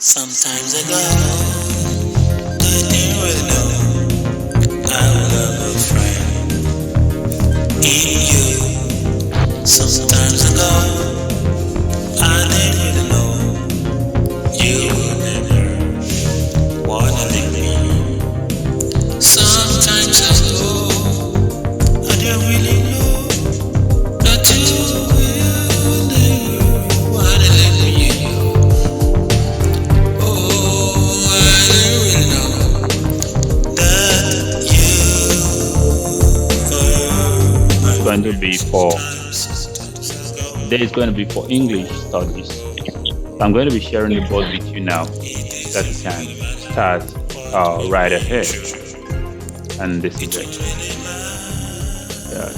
Sometimes ago, I didn't really know I would have a friend in you. Sometimes ago, I didn't really know you would never wanna leave me. Sometimes ago, I didn't really know that you will never wanna leave me. Oh, I didn't really know that you It's were my going to be friend. for Sometimes Today is going to be for English studies. I'm going to be sharing the Yes, board sir. with you now so that you can start right ahead. And this is it. Yeah.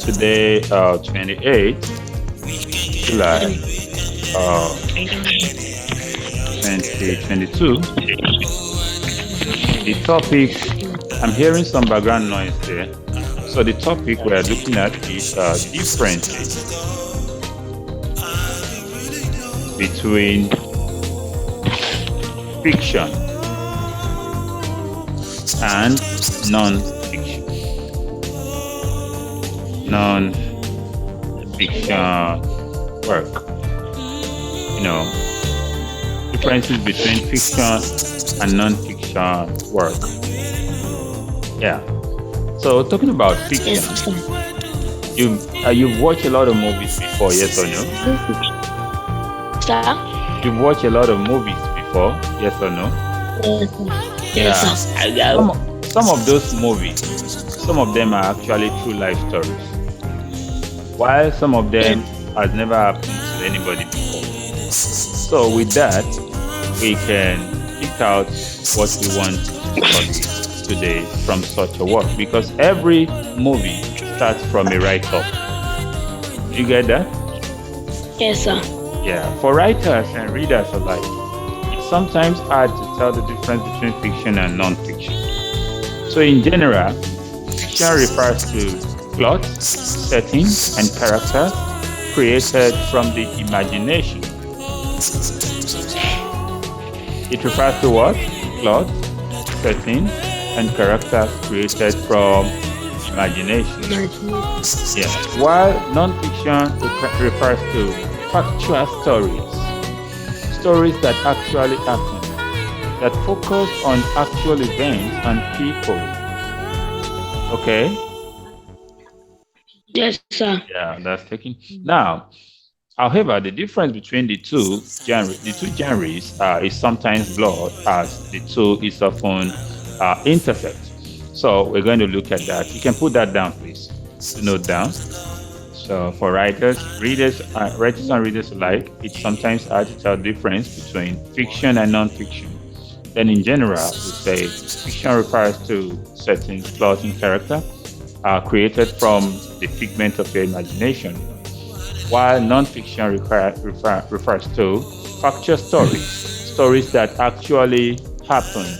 Today, 28th July, uh, 2022. The topic, I'm hearing some background noise there. So the topic we're looking at is differences between fiction and non-fiction. Non-fiction work. You know, differences between fiction and non-fiction work. Yeah. So talking about Yes, fiction, sir. you've watched a lot of movies before, yes or no? Sir? You've watched a lot of movies before, yes or no? Yes, sir. Yes, Yeah. sir. I Some go. some of those movies, some of them are actually true life stories, while some of Yes, them has never happened to anybody before. So with that, we can pick out what we want to study today from such a work because every movie starts from a write-up. You get that? yes, sir. Yeah. For writers and readers alike, it's sometimes hard to tell the difference between fiction and non-fiction. So in general, fiction refers to plot, setting, and characters created from the imagination. It refers to what? Plot, setting, and characters created from imagination. Yeah. While non-fiction refers to factual stories, stories that actually happen, that focus on actual events and people. Okay? Yes, sir. Yeah, that's taking. Now, however, the difference between the two genres is sometimes blurred as the two is often intersect. So we're going to look at that. You can put that down, please. To note down. So for writers and readers alike, it's sometimes hard to tell the difference between fiction and non-fiction. Then in general, we say fiction refers to certain plot and character created from the figment of your imagination, while non-fiction refers to factual stories, stories that actually happened.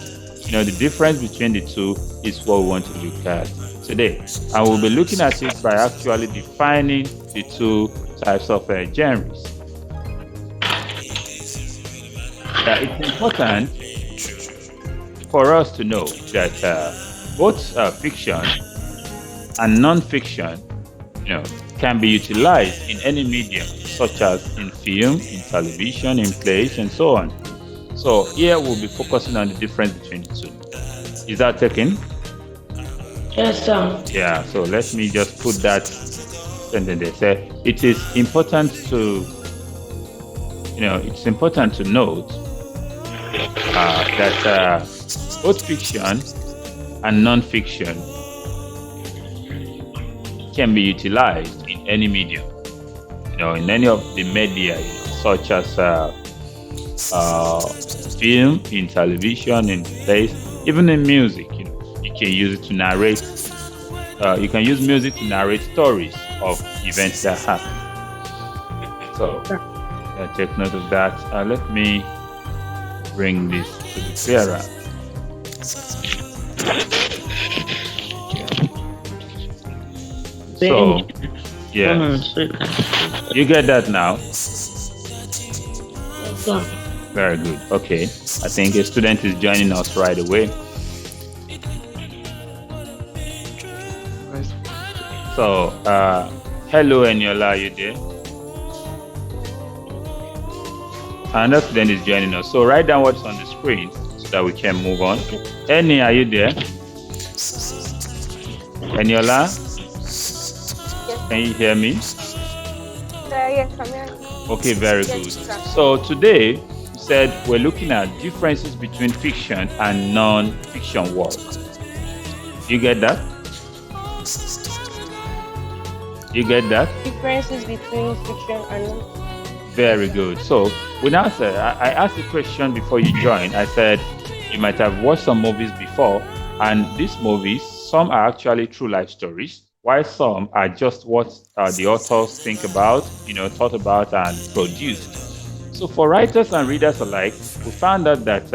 The difference between the two is what we want to look at today. And we'll be looking at it by actually defining the two types of genres. Yeah, it's important for us to know that both fiction and non-fiction, can be utilized in any medium, such as in film, in television, in plays, and so on. So here we'll be focusing on the difference between the two. Is that taken? Yes, sir. Yeah. So let me just put that sentence there. Say it is important to, it's important to note that both fiction and non-fiction can be utilized in any medium, in any of the media, such as film, in television, in plays, even in music. You can use it to narrate. You can use music to narrate stories of events that happen. So take note of that. Let me bring this to be clearer. So, yeah, you get that now. Yes, sir. Very good. Okay. I think a student is joining us right away. So, hello, Eniola, are you there? Another student is joining us. So, write down what's on the screen so that we can move on. Eni, are you there? Eniola, can you hear me? Yes, I'm here. Okay, very good. So, today, we said we're looking at differences between fiction and non-fiction work. You get that? You get that? Differences between fiction and non. Very good. So we now said, I asked a question before you joined. I said you might have watched some movies before, and these movies, some are actually true life stories, while some are just what the authors think about, thought about and produced. So for writers and readers alike, we found out that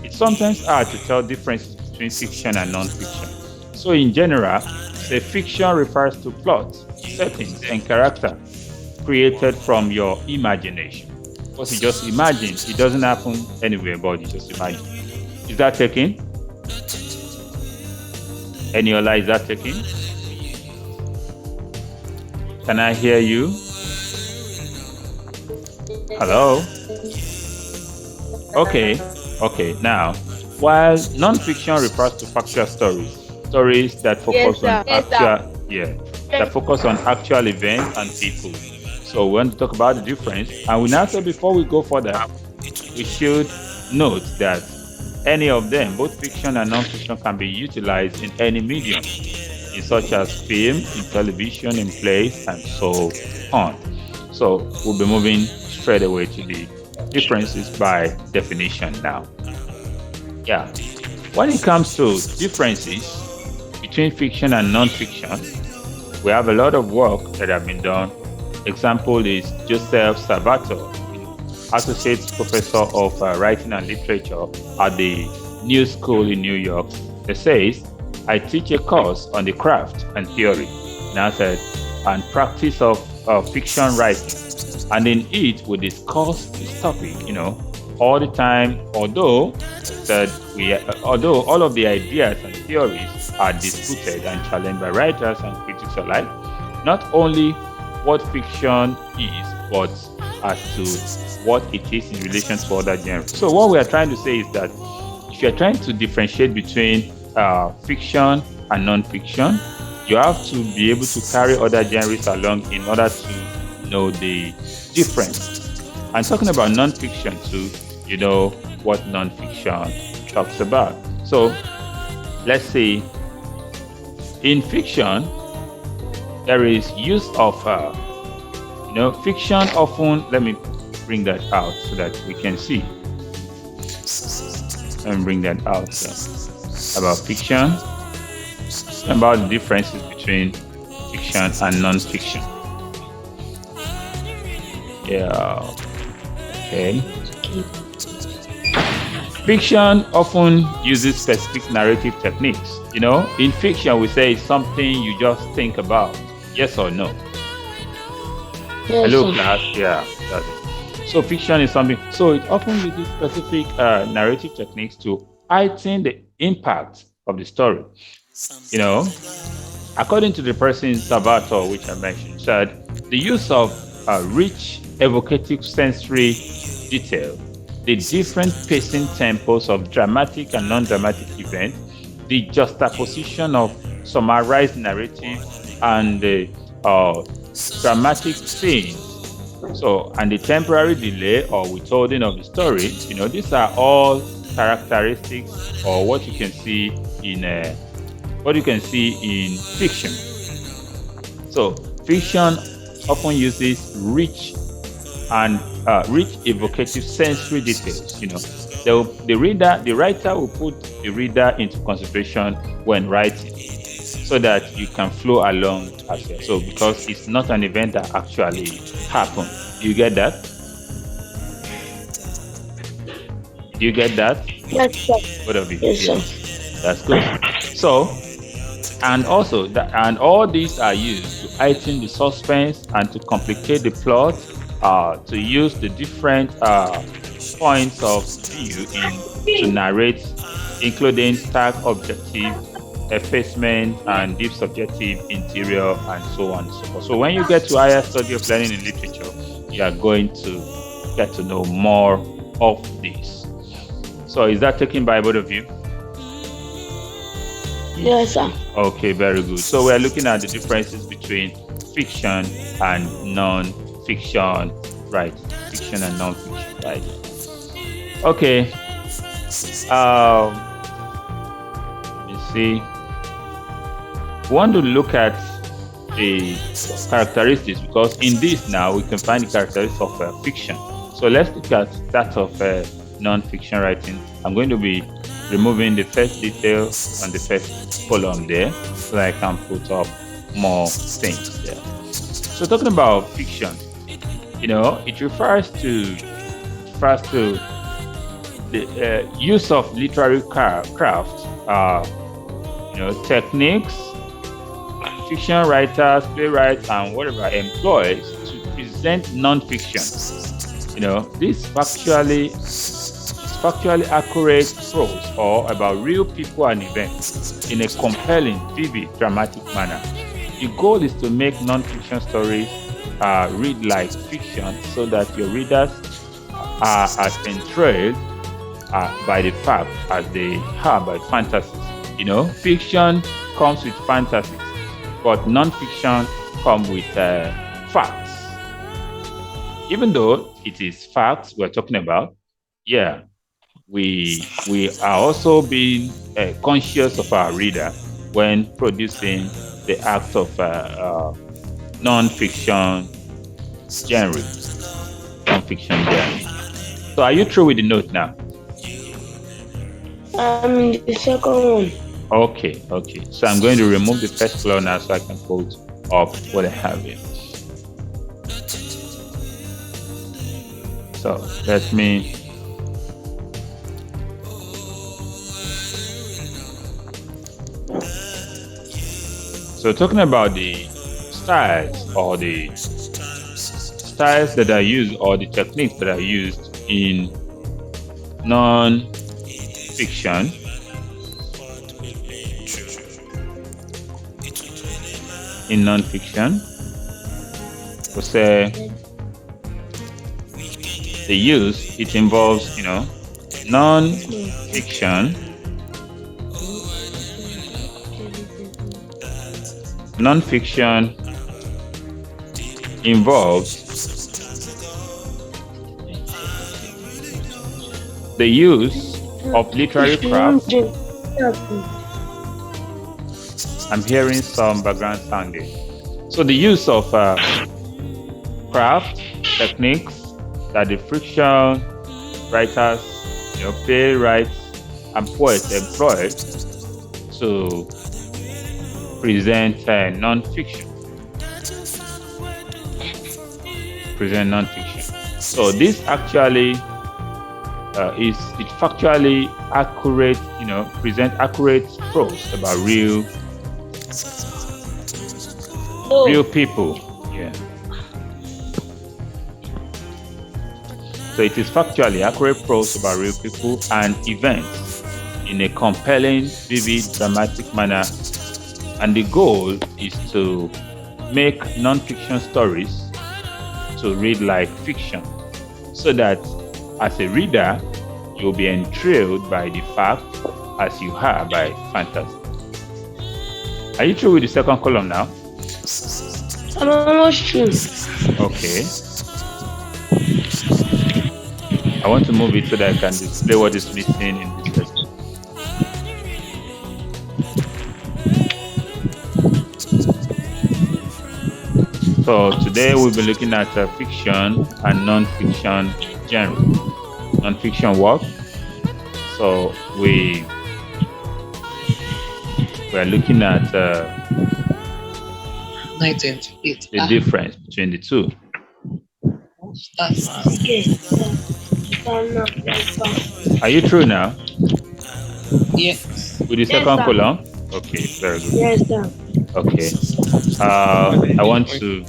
it's sometimes hard to tell differences between fiction and non-fiction. So in general, the fiction refers to plot, settings, and character created from your imagination. Because you just imagine, it doesn't happen anywhere, but you just imagine. Is that taken? Eniola, is that taken? Can I hear you? Hello? Okay. Now, while non-fiction refers to factual stories that focus on that focus on actual events and people. So we want to talk about the difference. And we now say before we go further, we should note that any of them, both fiction and non-fiction, can be utilized in any medium, in such as film, in television, in plays, and so on. So we'll be moving straight away to the differences by definition now. Yeah. When it comes to differences between fiction and non-fiction, we have a lot of work that have been done. Example is Joseph Salvatore, Associate Professor of Writing and Literature at the New School in New York. He says, I teach a course on the craft and theory, method, and practice of fiction writing. And in it, we discuss this topic, all the time, although all of the ideas and theories are disputed and challenged by writers and critics alike, not only what fiction is, but as to what it is in relation to other genres. So what we are trying to say is that if you're trying to differentiate between fiction and non-fiction, you have to be able to carry other genres along in order to know the difference. And talking about non-fiction too, you know what non-fiction talks about. So let's say in fiction, there is use of, fiction often, let me bring that out so that we can see. Let me bring that out about fiction, about the differences between fiction and non-fiction. Yeah, okay. Fiction often uses specific narrative techniques. In fiction, we say it's something you just think about. Yes or no? Yes, Hello, sir. class. Yeah, that's it. So fiction is something. So it often uses specific narrative techniques to heighten the impact of the story. According to the person Salvatore, which I mentioned, said the use of rich, evocative sensory detail, the different pacing tempos of dramatic and non-dramatic events, the juxtaposition of summarized narrative and the dramatic scenes, and the temporary delay or withholding of the story, these are all characteristics or what you can see in fiction. So fiction often uses rich evocative sensory details. The writer will put the reader into concentration when writing, so that you can flow along as well. So because it's not an event that actually happened. Do you get that? Do you get that? Yes, sir. Both of you. Yes, sir. That's good. So, and also and all these are used to heighten the suspense and to complicate the plot, to use the different points of view to narrate, including stark objective, effacement, and deep subjective, interior, and so on and so forth. So when you get to higher study of learning in literature, you are going to get to know more of this. So is that taken by both of you? Yes, sir. Okay, very good. So we're looking at the differences between fiction and non-fiction, right? Fiction and non-fiction, right? Okay. Let me see. We want to look at the characteristics, because in this now we can find the characteristics of fiction. So let's look at that of non-fiction writing. I'm going to be removing the first detail on the first column there, so that I can put up more things there. So talking about fiction, it refers to the use of literary craft, techniques fiction writers, playwrights, and whatever employ to present non-fiction. This factually accurate prose or about real people and events in a compelling, vivid, dramatic manner. The goal is to make non-fiction stories read like fiction, so that your readers are as enthralled by the fact as they are by fantasy. Fiction comes with fantasies, but non-fiction comes with facts. Even though it is facts we're talking about, we are also being conscious of our reader when producing the act of non-fiction genre. So are you through with the note now? The second one. Okay. So I'm going to remove the first column now, so I can put up what I have here. So let me. So talking about the styles, or the styles that are used, or the techniques that are used in non-fiction. In non-fiction, we say the use, it involves, non-fiction. Non-fiction involves the use of literary craft. I'm hearing some background sounding. So the use of craft techniques that the fiction writers, playwrights, and poets employ to present non-fiction. So this actually is factually accurate, present accurate prose about real people. So it is factually accurate prose about real people and events in a compelling, vivid, dramatic manner. And the goal is to make non-fiction stories to read like fiction, so that as a reader, you'll be enthralled by the fact as you are by fantasy. Are you through with the second column now? I'm almost through. Okay. I want to move it so that I can display what is missing in this lesson. So today we'll be looking at fiction and non-fiction genre. Non-fiction work. So we are looking at the difference between the two. Are you through now? Yes. With the second column? Okay, very good. Yes, sir. Okay. I want to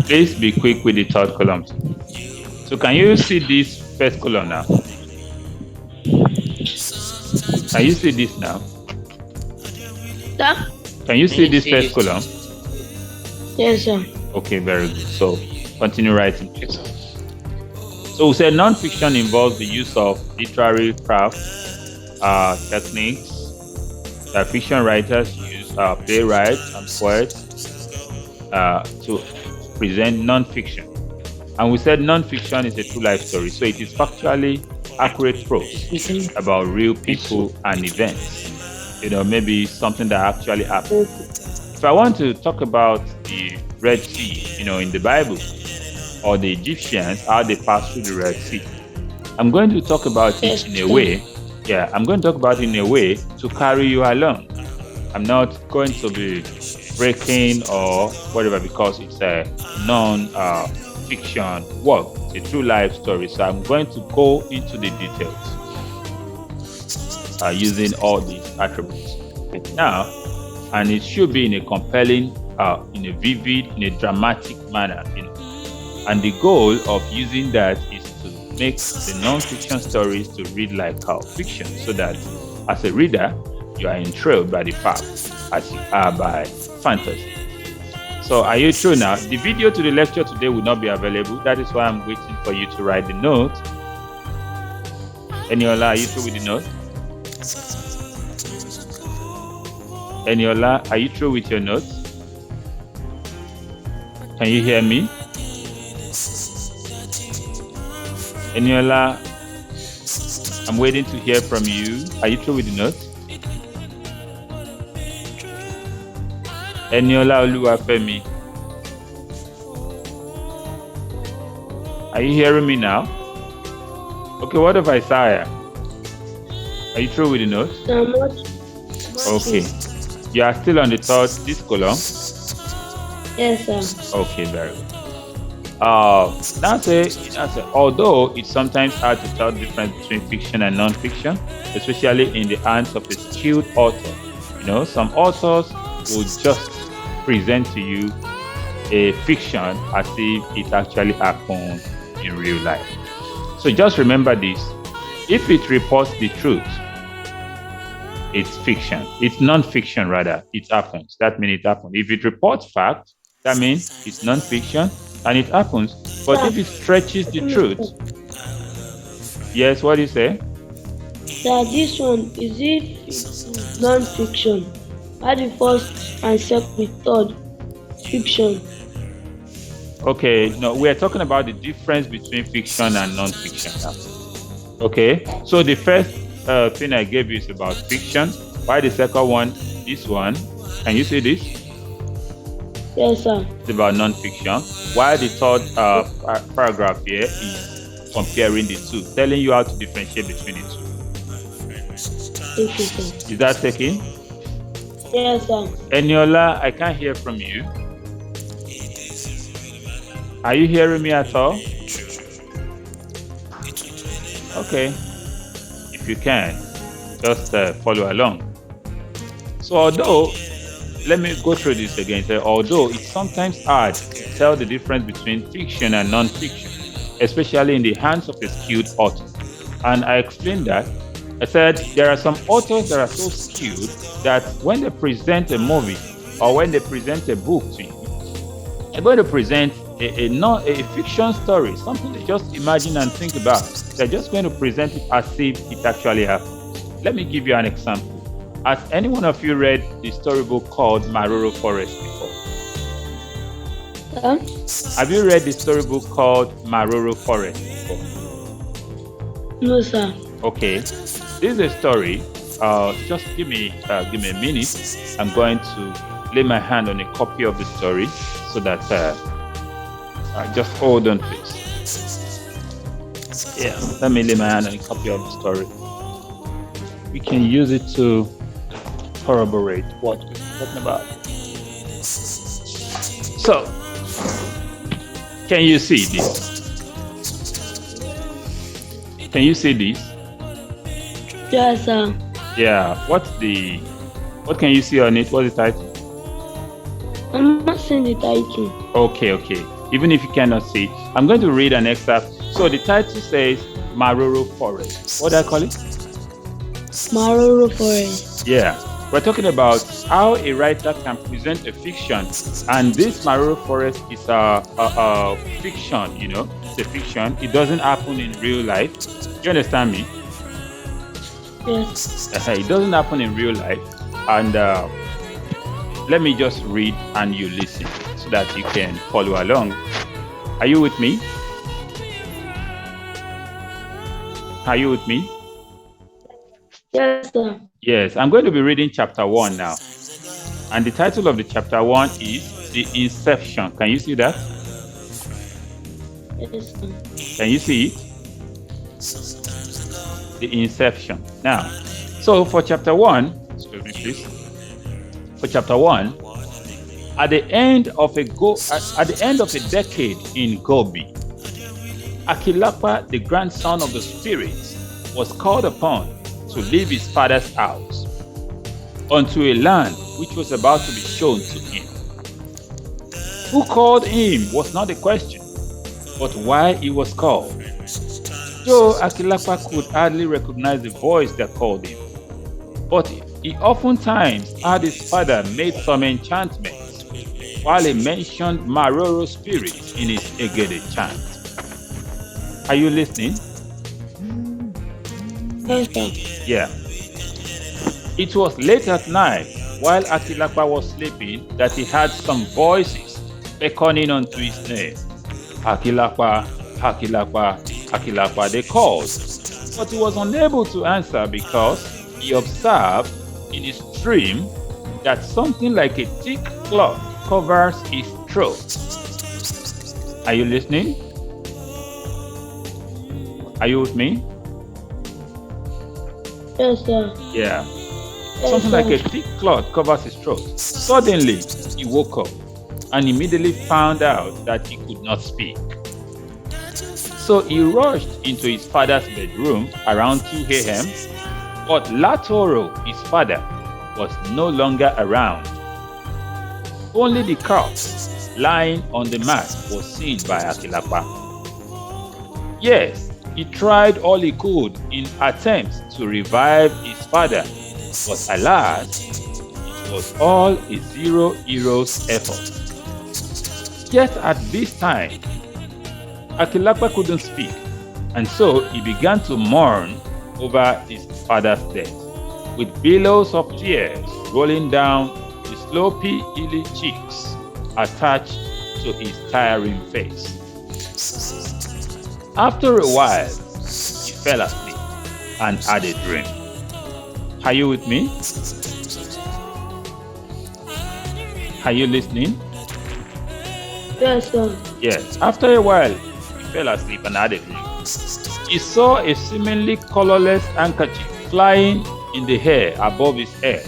please be quick with the third column. So can you see this first column now. Can you see this now? Sir? Can you see this see first it? column? Yes, sir. Okay, very good. So continue writing. So we said non-fiction involves the use of literary craft techniques that fiction writers use, playwrights and poets, to present non-fiction. And we said non-fiction is a true life story, so it is factually accurate prose about real people and events. Maybe something that actually happened. If I want to talk about the Red Sea, in the Bible, or the Egyptians, how they passed through the Red Sea, I'm going to talk about it in a way. Yeah, I'm going to talk about it in a way to carry you along. I'm not going to be breaking or whatever because it's a non-fiction work. It's a true life story. So I'm going to go into the details using all these attributes. Now, and it should be in a compelling, in a vivid, in a dramatic manner. And the goal of using that is to make the non-fiction stories to read like fiction, so that as a reader, you are enthralled by the facts as you are by fantasy. So are you true now? The video to the lecture today will not be available. That is why I'm waiting for you to write the note. Eniola, are you true with the note? Eniola, are you true with your notes? Can you hear me? Eniola, I'm waiting to hear from you. Are you true with the notes? Eniola Oluwafemi, are you hearing me now? Okay, what of Isaiah? Are you true with the notes? Okay. You are still on the third this column? Yes, sir. Okay, very good. Now say, although it's sometimes hard to tell the difference between fiction and non-fiction, especially in the hands of a skilled author. Some authors will just present to you a fiction as if it actually happened in real life. So just remember this. If it reports the truth, it's fiction. It's non-fiction rather. It happens. That means it happened. If it reports fact, that means it's non-fiction and it happens. But if it stretches the truth, yes, what do you say? Sir, this one, is it non-fiction? Add the first and second, third, fiction. Okay, no, we are talking about the difference between fiction and non-fiction now. Okay, so the first thing I gave you is about fiction. Why the second one, this one, can you see this? Yes, sir. It's about non-fiction. Why the third paragraph here is comparing the two, telling you how to differentiate between the two. Thank you, sir. Is that taken? Yes, sir. Eniola, I can't hear from you. Are you hearing me at all? Okay. If you can, just follow along. So although, let me go through this again. So, although it's sometimes hard to tell the difference between fiction and non-fiction, especially in the hands of a skilled author. And I explained that. I said there are some authors that are so skilled that when they present a movie or when they present a book to you, they're going to present a fiction story, something they just imagine and think about. They're just going to present it as if it actually happened. Let me give you an example. Has any one of you read the storybook called Maroro Forest before? Huh? Have you read the storybook called Maroro Forest before? No, sir. Okay, this is a story. Just give me a minute. I'm going to lay my hand on a copy of the story so that just hold on, please. Yeah, let me lay my hand on a copy of the story. We can use it to corroborate what we're talking about. So, can you see this? Can you see this? Yes, sir. Yeah. What can you see on it? What's the title? I'm not seeing the title. Okay. Even if you cannot see, I'm going to read an excerpt. So the title says, Maroro Forest. What do I call it? Maroro Forest. Yeah, we're talking about how a writer can present a fiction, and this Maroro Forest is a fiction. It's a fiction. It doesn't happen in real life. Do you understand me? Yes. It doesn't happen in real life, and let me just read and you listen so that you can follow along. Are you with me? Are you with me? Yes, sir. Yes, I'm going to be reading chapter 1 now. And the title of the chapter 1 is The Inception. Can you see that? Yes, sir. Can you see it? The Inception. Now, so for chapter 1, excuse me please. For chapter 1, at the end of a decade in Gobi, Akilapa, the grandson of the spirits, was called upon to leave his father's house onto a land which was about to be shown to him. Who called him was not the question, but why he was called. Though Akilapa could hardly recognize the voice that called him, but he oftentimes had his father made some enchantments while he mentioned Maroro spirits in his Egede chant. Are you listening? Yes, sir. Yeah. It was late at night while Akilapa was sleeping that he heard some voices beckoning unto his name. Akilapa, Akilapa, Akilapa, they called. But he was unable to answer because he observed in his dream that something like a thick cloth covers his throat. Are you listening? Are you with me? Yes, sir. Yeah. Yes, Something like a sir. thick cloth covers his throat. Suddenly, he woke up and immediately found out that he could not speak. So he rushed into his father's bedroom around 2 a.m. But Latoro, his father, was no longer around. Only the corpse lying on the mat was seen by Akilapa. Yes, he tried all he could in attempts to revive his father, but alas, it was all a zero hero's effort. Yet at this time, Akilapa couldn't speak, and so he began to mourn over his father's death, with billows of tears rolling down his slopy, hilly cheeks attached to his tiring face. After a while, he fell asleep and had a dream. Are you with me? Are you listening? Yes, sir. Yes. After a while, he fell asleep and had a dream. He saw a seemingly colorless handkerchief flying in the air above his head,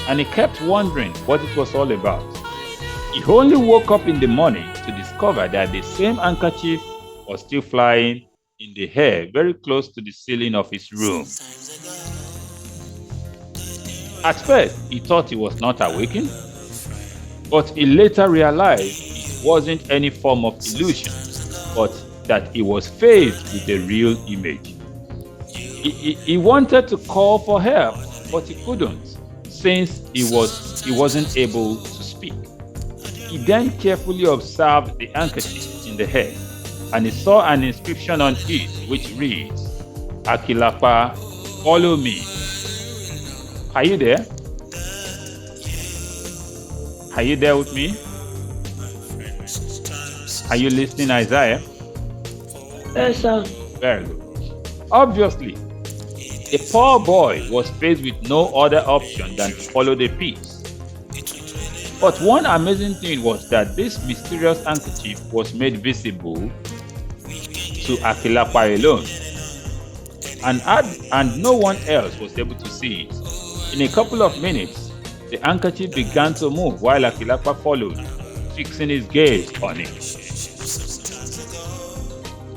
and he kept wondering what it was all about. He only woke up in the morning to discover that the same handkerchief was still flying in the air very close to the ceiling of his room. At first, he thought he was not awakened, but he later realized it wasn't any form of illusion, but that he was faced with a real image. He wanted to call for help, but he couldn't, since he wasn't able to speak. He then carefully observed the handkerchief in the air, and he saw an inscription on it which reads, Akilapa, follow me. Are you there? Are you there with me? Are you listening, Isaiah? Yes, sir. Very good. Obviously, the poor boy was faced with no other option than to follow the piece. But one amazing thing was that this mysterious handkerchief was made visible to Akilapa alone, and no one else was able to see it. In a couple of minutes, the handkerchief began to move while Akilapa followed, fixing his gaze on it.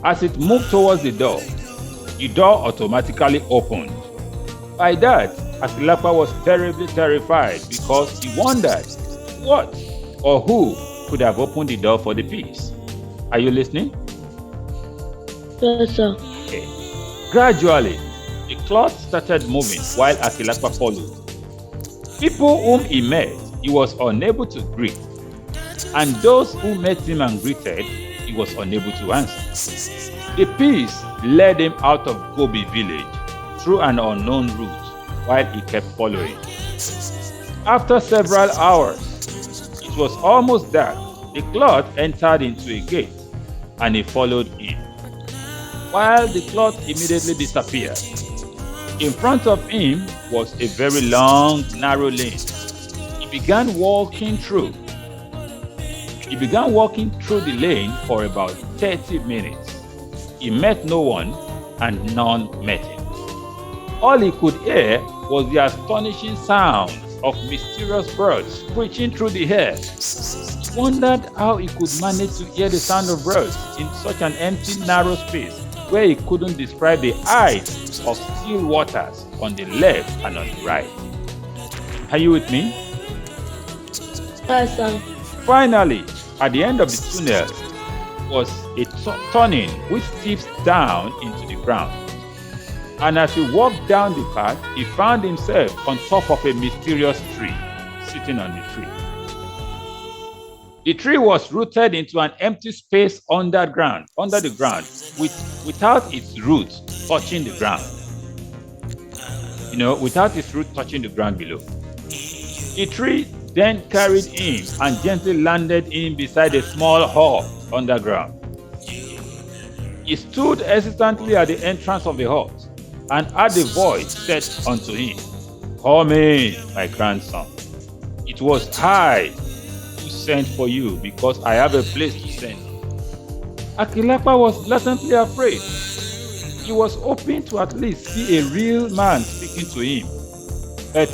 As it moved towards the door automatically opened. By that, Akilapa was terribly terrified because he wondered what or who could have opened the door for the piece. Are you listening? Yes, sir. Okay. Gradually, the cloth started moving while Akilakpa followed. People whom he met, he was unable to greet, and those who met him and greeted, he was unable to answer. The peace led him out of Gobi village through an unknown route while he kept following. After several hours, it was almost dark. The cloth entered into a gate, and he followed him. While the cloth immediately disappeared, in front of him was a very long, narrow lane. He began walking through the lane for about 30 minutes. He met no one, and none met him. All he could hear was the astonishing sound of mysterious birds screeching through the air. He wondered how he could manage to hear the sound of birds in such an empty, narrow space where he couldn't describe the height of still waters on the left and on the right. Are you with me? Yes, sir. Finally, at the end of the tunnel was a turning which dips down into the ground. And as he walked down the path, he found himself on top of a mysterious tree, sitting on the tree. The tree was rooted into an empty space under the ground, without its roots touching the ground. Without its root touching the ground below. The tree then carried him and gently landed him beside a small hut underground. He stood hesitantly at the entrance of the hut and heard a voice said unto him, "Come in, my grandson. It was I who sent for you because I have a place to send you." Akilakpa was blatantly afraid. He was hoping to at least see a real man speaking to him. But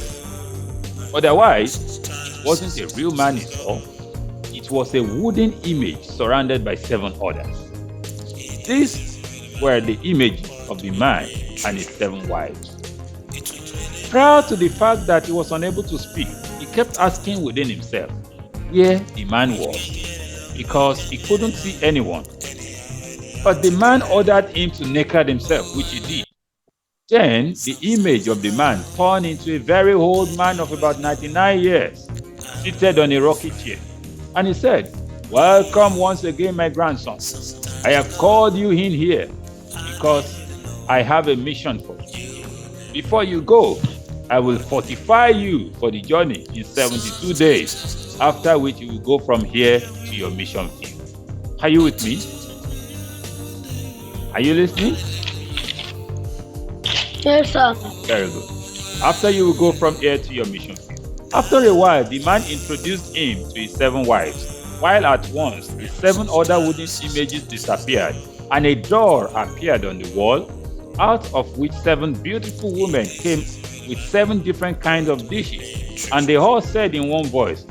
otherwise, it wasn't a real man he saw. It was a wooden image surrounded by 7 others. These were the images of the man and his 7 wives. Prior to the fact that he was unable to speak, he kept asking within himself where the man was, because he couldn't see anyone. But the man ordered him to naked himself, which he did. Then the image of the man turned into a very old man of about 99 years, seated on a rocky chair. And he said, "Welcome once again, my grandson. I have called you in here because I have a mission for you. Before you go, I will fortify you for the journey in 72 days, after which you will go from here to your mission field." Are you with me? Are you listening? Yes, sir. Very good. After you will go from here to your mission field. After a while, the man introduced him to his 7 wives, while at once the 7 other wooden images disappeared, and a door appeared on the wall, out of which 7 beautiful women came with 7 different kinds of dishes. And they all said in one voice,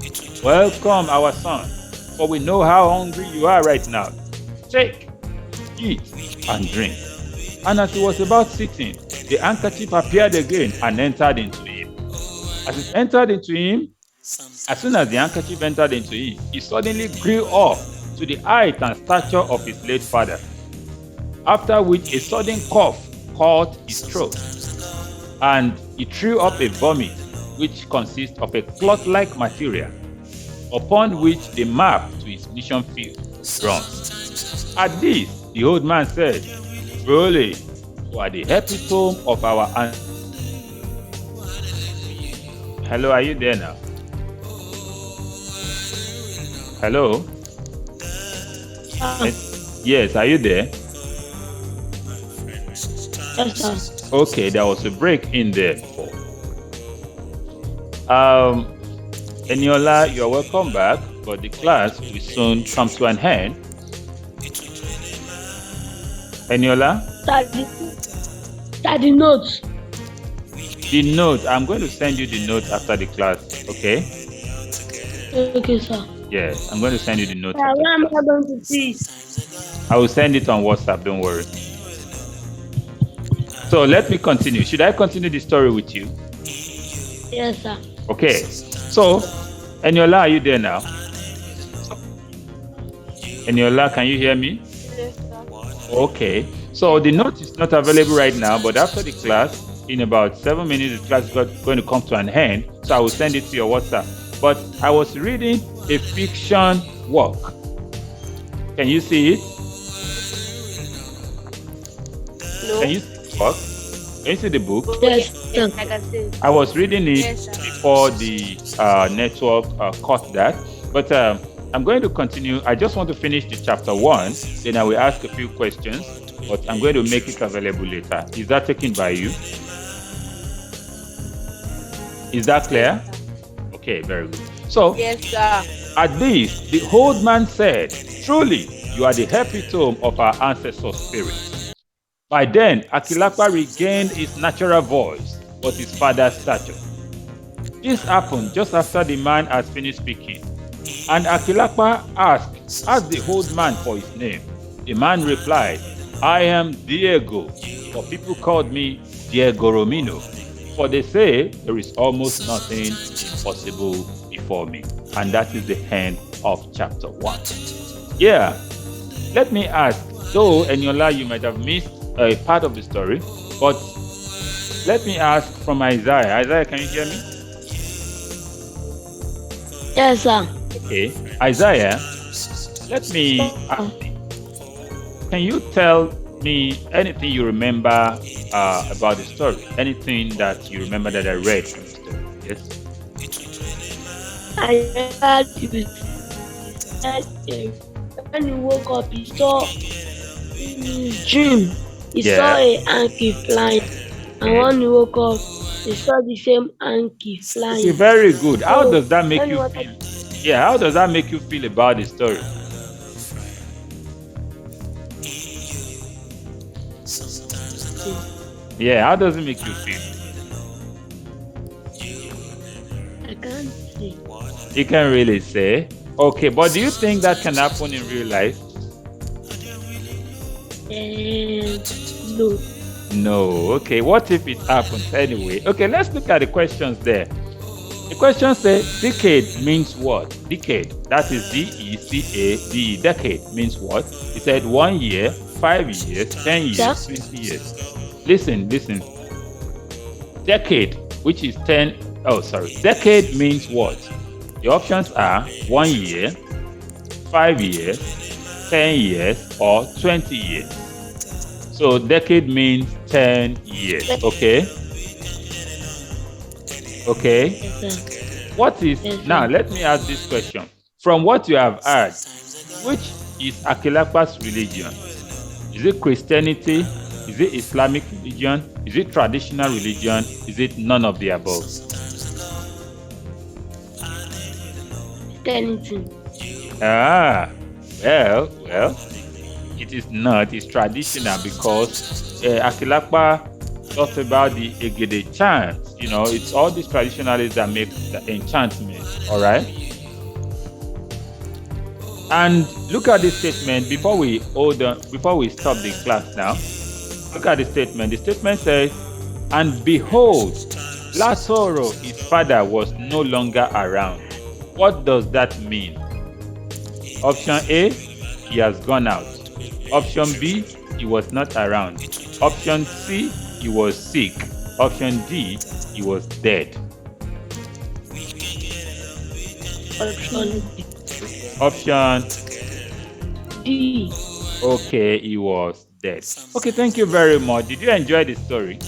"Welcome, our son, for we know how hungry you are right now. Take, eat, and drink." And as he was about sitting, the handkerchief appeared again and entered into him. As soon as the handkerchief entered into him, he suddenly grew up to the height and stature of his late father. After which a sudden cough caught his throat, and he threw up a vomit, which consists of a cloth-like material, upon which the map to his mission field runs. At this, the old man said, "Truly, you are the epitome of our ancestors." Hello, are you there now? Hello? Yes, are you there? Yes, sir. Okay, there was a break in there before. Eniola, you're welcome back, but the class will soon come to an end. Eniola? Daddy notes. The note, I'm going to send you the note after the class, okay? Okay, sir. Yes, I'm going to send you the note. Where am I going to see it? I will send it on WhatsApp, don't worry. So let me continue. Should I continue the story with you? Yes, sir. Okay. So, Eniola, are you there now? Eniola, can you hear me? Yes, sir. Okay. So the note is not available right now, but after the class, in about 7 minutes, the class is going to come to an end. So I will send it to your WhatsApp. But I was reading a fiction work. Can you see it? No. Can you see the book? Can you see the book? Yes, sir. I can see. I was reading it Yes, sir. before the network caught that. But I'm going to continue. I just want to finish the chapter 1. Then I will ask a few questions. But I'm going to make it available later. Is that taken by you? Is that clear? Okay, very good. So, Yes, sir. at this, the old man said, "Truly, you are the epitome of our ancestors' spirit." By then, Akilapa regained his natural voice, but his father's stature. This happened just after the man had finished speaking. And Akilapa asked the old man for his name. The man replied, "I am Diego, but people called me Diego Romino. For they say there is almost nothing impossible before me." And that is the end of chapter 1. Yeah, let me ask, though Eniola, you might have missed a part of the story, but let me ask from Isaiah. Isaiah, can you hear me? Yes, sir. Okay, Isaiah, let me ask, can you tell me anything you remember about the story? Anything that you remember that I read from the story? Yes. I heard you said when he woke up, he saw in his dream, he Yeah. saw a hanky flying. And when he woke up, he saw the same hanky Okay, flying. very good. How So, does that make when he you was feel? Yeah, how does that make you feel about the story? Yeah, how does it make you feel? I can't see. You can really say. Okay, but do you think that can happen in real life? No. No. Okay, what if it happens anyway? Okay, let's look at the questions there. The question says, decade means what? Decade. That is D-E-C-A-D-E. Decade means what? It said 1 year, 5 years, 10 years, Yeah. 20 years. Listen. Decade, which is 10. Oh, sorry. Decade means what? The options are 1 year, 5 years, 10 years, or 20 years. So decade means 10 years. Okay? Okay? Yes, sir. What is Yes, now? sir. Let me ask this question. From what you have heard, which is Akilapa's religion? Is it Christianity? Is it Islamic religion? Is it traditional religion? Is it none of the above? Anything. Ah, well, it is not. It's traditional because Akilapa talks about the Egede chant. You know, it's all these traditionalists that make the enchantment. All right. And look at this statement before we stop the class now. Look at the statement. The statement says, "And behold, Lazarus, his father, was no longer around." What does that mean? Option A, he has gone out. Option B, he was not around. Option C, he was sick. Option D, he was dead. Option D. Okay, he was dead. Okay, thank you very much. Did you enjoy the story?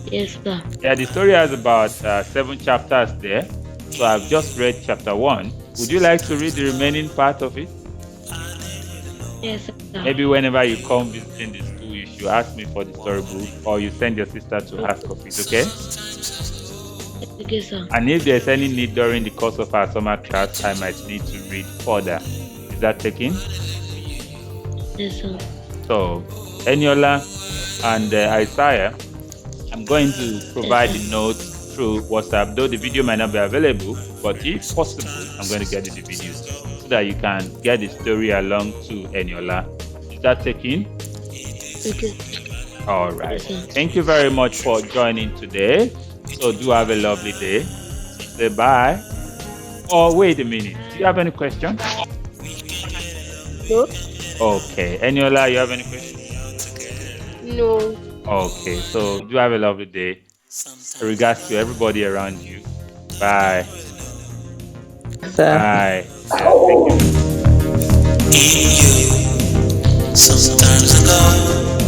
Yes, sir. Yeah, the story has about 7 chapters there. So I've just read chapter 1. Would you like to read the remaining part of it? Yes, sir. Maybe whenever you come visiting the school, you should ask me for the storybook, or you send your sister to ask of it, okay? Okay, sir. And if there's any need during the course of our summer class, I might need to read further. Is that taken? Yes, sir. So, Eniola and Isaiah, I'm going to provide the notes through WhatsApp, though the video might not be available, but if possible, I'm going to get you the videos so that you can get the story along to Eniola. Is that taken? Okay. All right. Yes, sir. Thank you very much for joining today. So do have a lovely day. Say bye. Oh, wait a minute. Do you have any question? No. Okay. Eniola, you have any question? No. Okay, so do have a lovely day. Regards to everybody around you. Bye. Sir. Bye. Yeah, thank you. In you, sometimes ago.